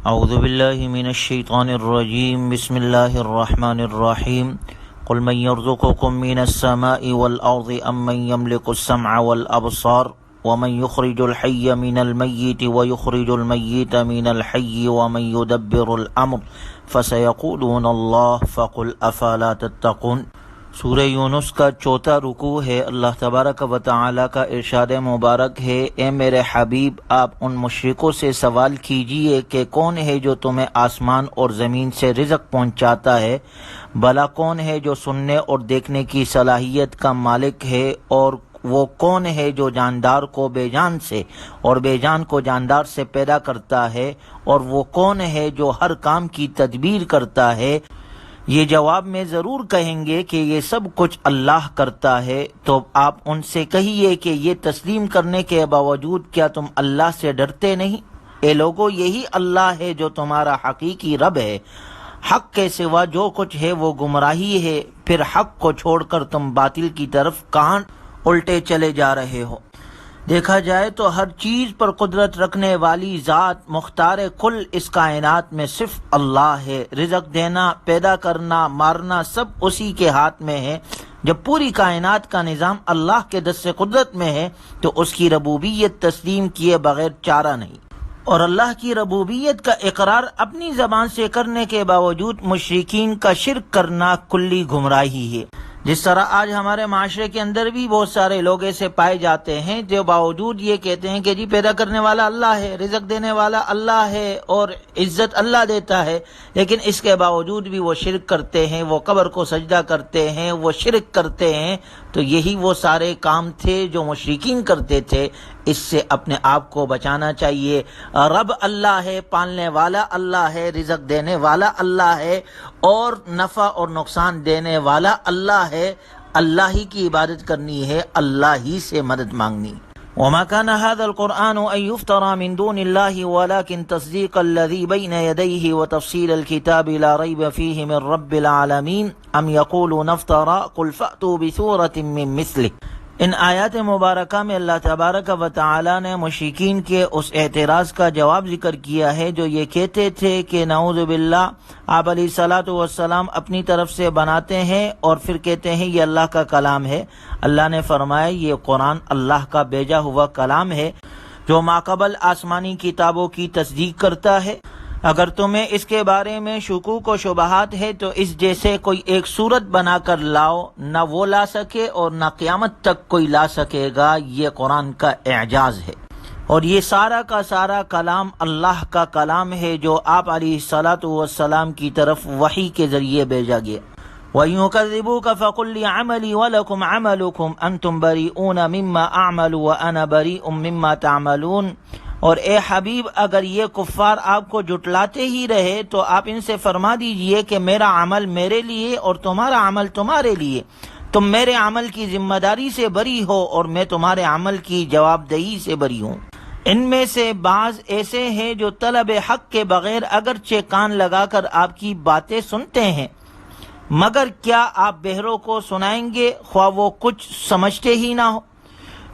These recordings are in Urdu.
اعوذ باللہ من الشیطان الرجیم بسم اللہ الرحمن الرحیم قل من یرزقکم من السماء والارض ام من یملک السمع والابصار ومن یخرج الحی من المیت ویخرج المیت من الحی ومن یدبر الامر فسیقولون اللہ فقل افلا تتقون۔ سورہ یونس کا چوتھا رکوع ہے۔ اللہ تبارک و تعالی کا ارشاد مبارک ہے، اے میرے حبیب آپ ان مشرکوں سے سوال کیجئے کہ کون ہے جو تمہیں آسمان اور زمین سے رزق پہنچاتا ہے، بھلا کون ہے جو سننے اور دیکھنے کی صلاحیت کا مالک ہے، اور وہ کون ہے جو جاندار کو بے جان سے اور بے جان کو جاندار سے پیدا کرتا ہے، اور وہ کون ہے جو ہر کام کی تدبیر کرتا ہے۔ یہ جواب میں ضرور کہیں گے کہ یہ سب کچھ اللہ کرتا ہے، تو آپ ان سے کہیے کہ یہ تسلیم کرنے کے باوجود کیا تم اللہ سے ڈرتے نہیں؟ اے لوگو، یہی اللہ ہے جو تمہارا حقیقی رب ہے۔ حق کے سوا جو کچھ ہے وہ گمراہی ہے، پھر حق کو چھوڑ کر تم باطل کی طرف کہاں الٹے چلے جا رہے ہو؟ دیکھا جائے تو ہر چیز پر قدرت رکھنے والی ذات مختار کل اس کائنات میں صرف اللہ ہے۔ رزق دینا، پیدا کرنا، مارنا سب اسی کے ہاتھ میں ہے۔ جب پوری کائنات کا نظام اللہ کے دست قدرت میں ہے تو اس کی ربوبیت تسلیم کیے بغیر چارہ نہیں، اور اللہ کی ربوبیت کا اقرار اپنی زبان سے کرنے کے باوجود مشرکین کا شرک کرنا کلی گمراہی ہے۔ جس طرح آج ہمارے معاشرے کے اندر بھی بہت سارے لوگ ایسے پائے جاتے ہیں جو باوجود یہ کہتے ہیں کہ جی پیدا کرنے والا اللہ ہے، رزق دینے والا اللہ ہے اور عزت اللہ دیتا ہے، لیکن اس کے باوجود بھی وہ شرک کرتے ہیں، وہ قبر کو سجدہ کرتے ہیں، وہ شرک کرتے ہیں۔ تو یہی وہ سارے کام تھے جو مشرکین کرتے تھے۔ اس سے اپنے آپ کو بچانا چاہیے۔ رب اللہ ہے، پالنے والا اللہ ہے، رزق دینے والا اللہ ہے، اور نفع اور نقصان دینے والا اللہ ہے۔ اللہ ہی کی عبادت کرنی ہے، اللہ ہی سے مدد مانگنی۔ وما كان هذا القرآن أن يفترى من دون الله ولكن تصديق الذي بين يديه وتفصيل الكتاب لا ريب فيه من رب العالمين أم يقولون افترى قل فأتوا بسورة من مثله۔ ان آیات مبارکہ میں اللہ تبارک و تعالی نے مشرکین کے اس اعتراض کا جواب ذکر کیا ہے جو یہ کہتے تھے کہ نعوذ باللہ آپ علیہ الصلاۃ والسلام اپنی طرف سے بناتے ہیں اور پھر کہتے ہیں یہ اللہ کا کلام ہے۔ اللہ نے فرمایا یہ قرآن اللہ کا بھیجا ہوا کلام ہے جو ماقبل آسمانی کتابوں کی تصدیق کرتا ہے۔ اگر تمہیں اس کے بارے میں شکوک و شبہات ہے تو اس جیسے کوئی ایک صورت بنا کر لاؤ، نہ وہ لا سکے اور نہ قیامت تک کوئی لا سکے گا۔ یہ قرآن کا اعجاز ہے، اور یہ سارا کا سارا کلام اللہ کا کلام ہے جو آپ علیہ الصلاۃ والسلام کی طرف وحی کے ذریعے بھیجا گیا۔ وَيُكَذِّبُوكَ فَقُلْ لِي عَمَلِي وَلَكُمْ عَمَلُكُمْ أَنْتُمْ بَرِيئُونَ مِمَّا أَعْمَلُ وَأَنَا بَرِيءٌ مِمَّا تَعْمَلُونَ۔ اور اے حبیب، اگر یہ کفار آپ کو جھٹلاتے ہی رہے تو آپ ان سے فرما دیجئے کہ میرا عمل میرے لیے اور تمہارا عمل تمہارے لیے، تم میرے عمل کی ذمہ داری سے بری ہو اور میں تمہارے عمل کی جواب دہی سے بری ہوں۔ ان میں سے بعض ایسے ہیں جو طلب حق کے بغیر اگرچہ کان لگا کر آپ کی باتیں سنتے ہیں، مگر کیا آپ بہروں کو سنائیں گے خواہ وہ کچھ سمجھتے ہی نہ ہو؟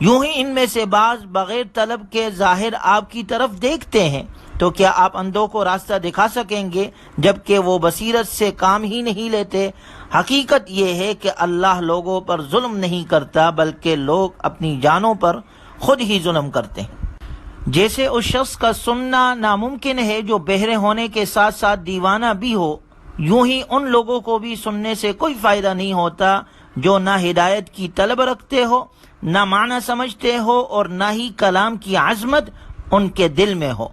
یوں ہی ان میں سے بعض بغیر طلب کے ظاہر آپ کی طرف دیکھتے ہیں، تو کیا آپ اندھوں کو راستہ دکھا سکیں گے جبکہ وہ بصیرت سے کام ہی نہیں لیتے؟ حقیقت یہ ہے کہ اللہ لوگوں پر ظلم نہیں کرتا بلکہ لوگ اپنی جانوں پر خود ہی ظلم کرتے ہیں۔ جیسے اس شخص کا سننا ناممکن ہے جو بہرے ہونے کے ساتھ ساتھ دیوانہ بھی ہو، یوں ہی ان لوگوں کو بھی سننے سے کوئی فائدہ نہیں ہوتا جو نہ ہدایت کی طلب رکھتے ہو، نہ معنی سمجھتے ہو، اور نہ ہی کلام کی عظمت ان کے دل میں ہو۔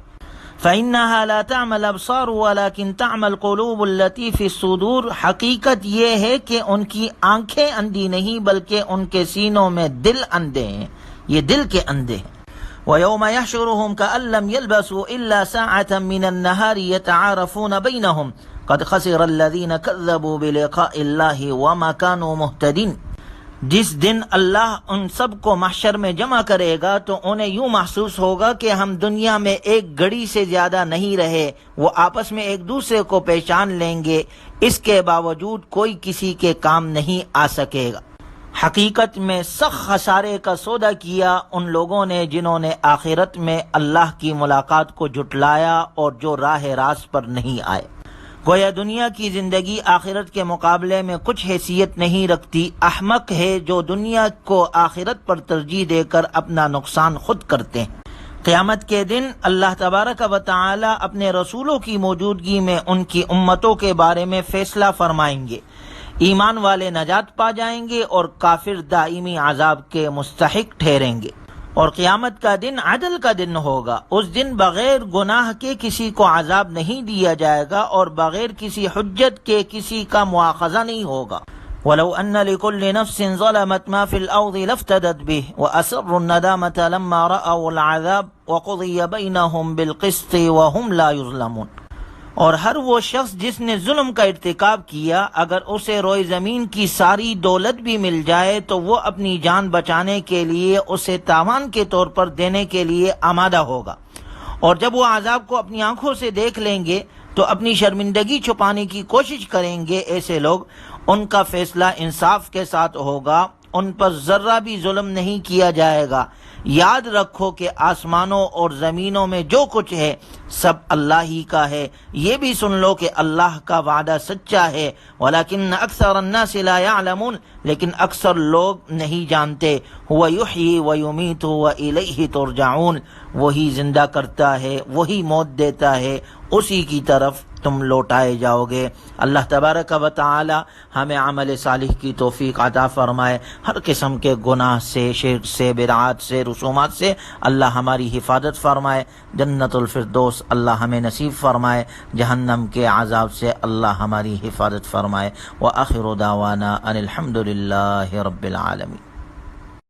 فَإِنَّهَا لَا تَعْمَى الْأَبْصَارُ وَلَكِنْ تَعْمَى الْقُلُوبُ الَّتِي فِي الصُّدُورِ۔ حقیقت یہ ہے کہ ان کی آنکھیں اندھی نہیں بلکہ ان کے سینوں میں دل اندھے ہیں، یہ دل کے اندھے ہیں۔ وَيَوْمَ يَحْشُرُهُمْ كَأَن لَّمْ يَلْبَثُوا إِلَّا سَاعَةً مِّنَ النَّهَارِ يَتَعَارَفُونَ بَيْنَهُمْ قَدْ خَسِرَ الَّذِينَ كَذَّبُوا بِلِقَاءِ اللَّهِ وَمَا كَانُوا مُهْتَدِينَ۔ جس دن اللہ ان سب کو محشر میں جمع کرے گا تو انہیں یوں محسوس ہوگا کہ ہم دنیا میں ایک گھڑی سے زیادہ نہیں رہے۔ وہ آپس میں ایک دوسرے کو پہچان لیں گے، اس کے باوجود کوئی کسی کے کام نہیں آ سکے گا۔ حقیقت میں سخت خسارے کا سودا کیا ان لوگوں نے جنہوں نے آخرت میں اللہ کی ملاقات کو جھٹلایا اور جو راہ راست پر نہیں آئے۔ گویا دنیا کی زندگی آخرت کے مقابلے میں کچھ حیثیت نہیں رکھتی۔ احمق ہے جو دنیا کو آخرت پر ترجیح دے کر اپنا نقصان خود کرتے ہیں۔ قیامت کے دن اللہ تبارک و تعالی اپنے رسولوں کی موجودگی میں ان کی امتوں کے بارے میں فیصلہ فرمائیں گے۔ ایمان والے نجات پا جائیں گے اور کافر دائمی عذاب کے مستحق ٹھہریں گے۔ اور قیامت کا دن عدل کا دن ہوگا۔ اس دن بغیر گناہ کے کسی کو عذاب نہیں دیا جائے گا اور بغیر کسی حجت کے کسی کا مواخذہ نہیں ہوگا۔ وَلَوْ أَنَّ لِكُلِّ نَفْسٍ ظَلَمَتْ مَا فِي الْأَرْضِ لَافْتَدَتْ بِهِ وَأَسَرُّوا النَّدَامَةَ لَمَّا رَأَوُا الْعَذَابَ وَقُضِيَ بَيْنَهُمْ بِالْقِسْطِ وَهُمْ لَا يُظْلَمُونَ۔ اور ہر وہ شخص جس نے ظلم کا ارتکاب کیا، اگر اسے روئے زمین کی ساری دولت بھی مل جائے تو وہ اپنی جان بچانے کے لیے اسے تاوان کے طور پر دینے کے لیے آمادہ ہوگا، اور جب وہ عذاب کو اپنی آنکھوں سے دیکھ لیں گے تو اپنی شرمندگی چھپانے کی کوشش کریں گے۔ ایسے لوگ، ان کا فیصلہ انصاف کے ساتھ ہوگا، ان پر ذرہ بھی ظلم نہیں کیا جائے گا۔ یاد رکھو کہ آسمانوں اور زمینوں میں جو کچھ ہے سب اللہ ہی کا ہے۔ یہ بھی سن لو کہ اللہ کا وعدہ سچا ہے۔ وَلَكِنَّ أَكْثَرَ النَّاسِ لَا يَعْلَمُونَ، لیکن اکثر لوگ نہیں جانتے۔ هُوَ يُحْيِي وَيُمِيتُ وَإِلَيْهِ تُرْجَعُونَ، وہی زندہ کرتا ہے، وہی موت دیتا ہے، اسی کی طرف تم لوٹائے جاؤ گے۔ اللہ تبارک و تعالی ہمیں عمل صالح کی توفیق عطا فرمائے۔ ہر قسم کے گناہ سے، شرک سے، بدعات سے، رسومات سے اللہ ہماری حفاظت فرمائے۔ جنت الفردوس اللہ ہمیں نصیب فرمائے۔ جہنم کے عذاب سے اللہ ہماری حفاظت فرمائے۔ وآخر دعوانا ان الحمد للہ رب العالمین۔